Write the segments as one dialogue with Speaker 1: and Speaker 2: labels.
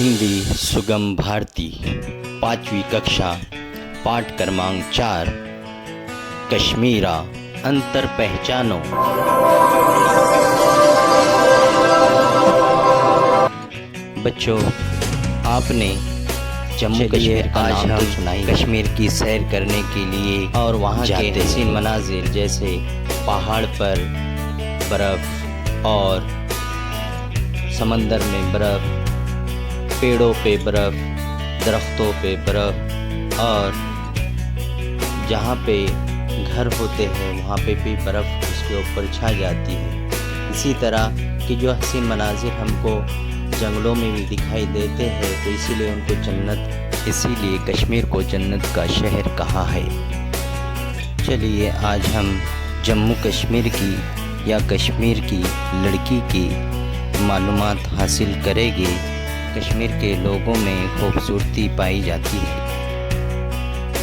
Speaker 1: हिंदी सुगम भारती 5वीं कक्षा पाठ क्रमांक 4 कश्मीरा अंतर पहचानो। बच्चों, आपने जम्मू कश्मीर का नाम तो सुना ही। कश्मीर की सैर करने के लिए और वहाँ के हसीन मनाजिर जैसे पहाड़ पर बर्फ़ और समंदर में बर्फ़, पेड़ों पे बर्फ़, दरख्तों पे बर्फ़ और जहाँ पे घर होते हैं वहाँ पे भी बर्फ़ उसके ऊपर छा जाती है। इसी तरह के जो हसीन मनाजिर हमको जंगलों में भी दिखाई देते हैं, तो इसीलिए उनको इसीलिए कश्मीर को जन्नत का शहर कहा है। चलिए आज हम जम्मू कश्मीर की या कश्मीर की लड़की की मालूमात हासिल करेंगे। कश्मीर के लोगों में खूबसूरती पाई जाती है।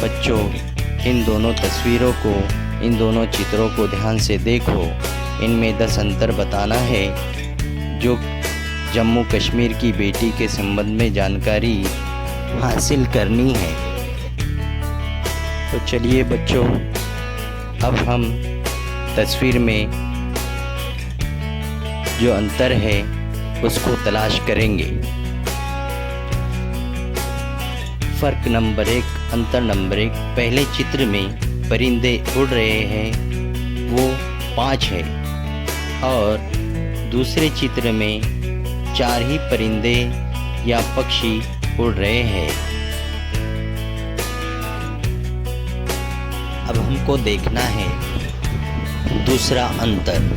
Speaker 1: बच्चों, इन दोनों तस्वीरों को, इन दोनों चित्रों को ध्यान से देखो। इनमें 10 अंतर बताना है जो जम्मू कश्मीर की बेटी के संबंध में जानकारी हासिल करनी है। तो चलिए बच्चों, अब हम तस्वीर में जो अंतर है उसको तलाश करेंगे। फ़र्क नंबर 1, अंतर नंबर 1, पहले चित्र में परिंदे उड़ रहे हैं वो 5 है और दूसरे चित्र में 4 ही परिंदे या पक्षी उड़ रहे हैं। अब हमको देखना है दूसरा अंतर।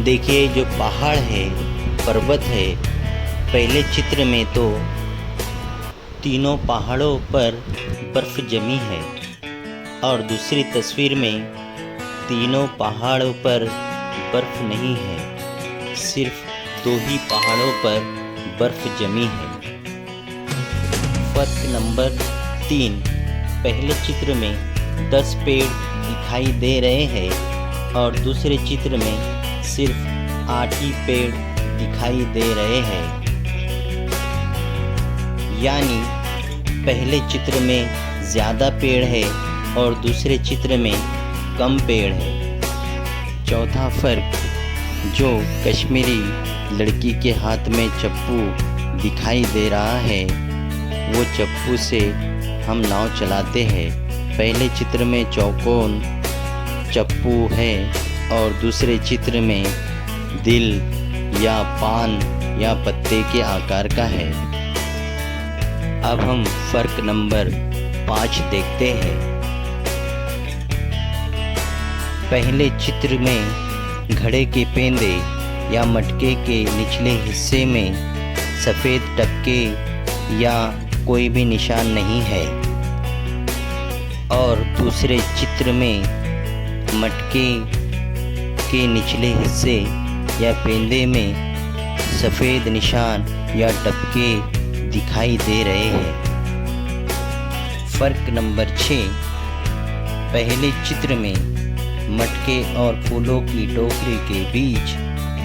Speaker 1: देखिए, जो पहाड़ है, पर्वत है, पहले चित्र में तो तीनों पहाड़ों पर बर्फ़ जमी है और दूसरी तस्वीर में तीनों पहाड़ों पर बर्फ़ नहीं है, सिर्फ 2 ही पहाड़ों पर बर्फ़ जमी है। फ़र्क नंबर 3, पहले चित्र में 10 पेड़ दिखाई दे रहे हैं और दूसरे चित्र में सिर्फ 8 ही पेड़ दिखाई दे रहे हैं। यानी पहले चित्र में ज़्यादा पेड़ है और दूसरे चित्र में कम पेड़ है। चौथा फ़र्क, जो कश्मीरी लड़की के हाथ में चप्पू दिखाई दे रहा है वो चप्पू से हम नाव चलाते हैं। पहले चित्र में चौकोन चप्पू है और दूसरे चित्र में दिल या पान या पत्ते के आकार का है। अब हम फ़र्क नंबर 5 देखते हैं। पहले चित्र में घड़े के पेंदे या मटके के निचले हिस्से में सफ़ेद टपके या कोई भी निशान नहीं है और दूसरे चित्र में मटके के निचले हिस्से या पेंदे में सफ़ेद निशान या टपके दिखाई दे रहे हैं। फ़र्क नंबर 6, पहले चित्र में मटके और फूलों की टोकरी के बीच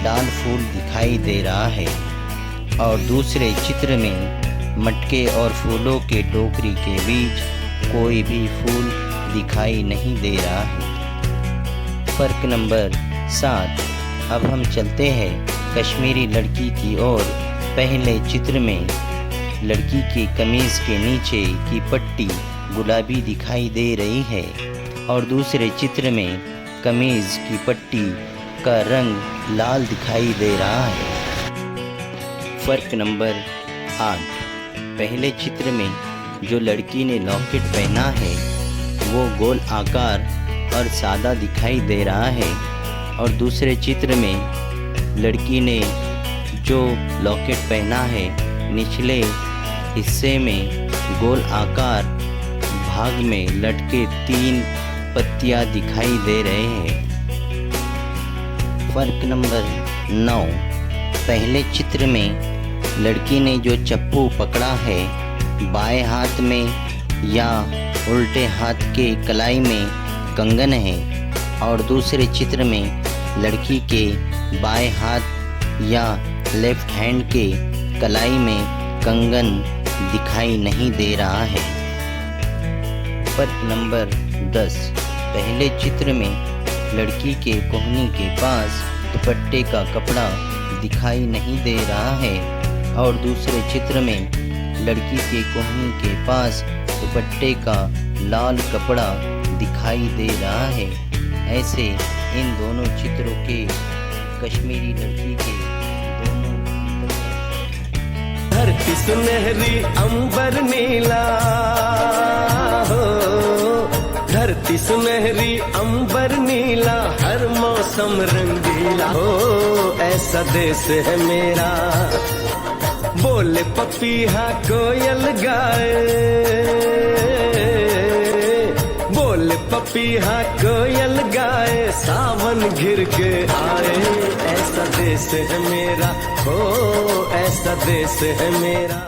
Speaker 1: लाल फूल दिखाई दे रहा है और दूसरे चित्र में मटके और फूलों के टोकरी के बीच कोई भी फूल दिखाई नहीं दे रहा है। फ़र्क नंबर 7, अब हम चलते हैं कश्मीरी लड़की की ओर। पहले चित्र में लड़की की कमीज़ के नीचे की पट्टी गुलाबी दिखाई दे रही है और दूसरे चित्र में कमीज़ की पट्टी का रंग लाल दिखाई दे रहा है। फ़र्क नंबर 8, पहले चित्र में जो लड़की ने लॉकेट पहना है वो गोल आकार और सादा दिखाई दे रहा है और दूसरे चित्र में लड़की ने जो लॉकेट पहना है निचले हिस्से में गोल आकार भाग में लटके 3 पत्तियां दिखाई दे रहे हैं। फ़र्क नंबर 9, पहले चित्र में लड़की ने जो चप्पू पकड़ा है बाएं हाथ में या उल्टे हाथ के कलाई में कंगन है और दूसरे चित्र में लड़की के बाएं हाथ या लेफ्ट हैंड के कलाई में कंगन दिखाई नहीं दे रहा है। फर्क नंबर 10। पहले चित्र में लड़की के कोहनी के पास दुपट्टे का कपड़ा दिखाई नहीं दे रहा है और दूसरे चित्र में लड़की के कोहनी के पास दुपट्टे का लाल कपड़ा दिखाई दे रहा है। ऐसे इन दोनों चित्रों के कश्मीरी लड़की के दोनों
Speaker 2: धरती सुनहरी अंबर नीला हो, धरती सुनहरी अंबर नीला, हर मौसम रंगीला हो, ऐसा देश है मेरा। बोले पपीहा कोयल गाए, बोले पपीहा कोयल गाए, सावन घिर के आए, ऐसा देश है मेरा, हो ऐसा देश है मेरा।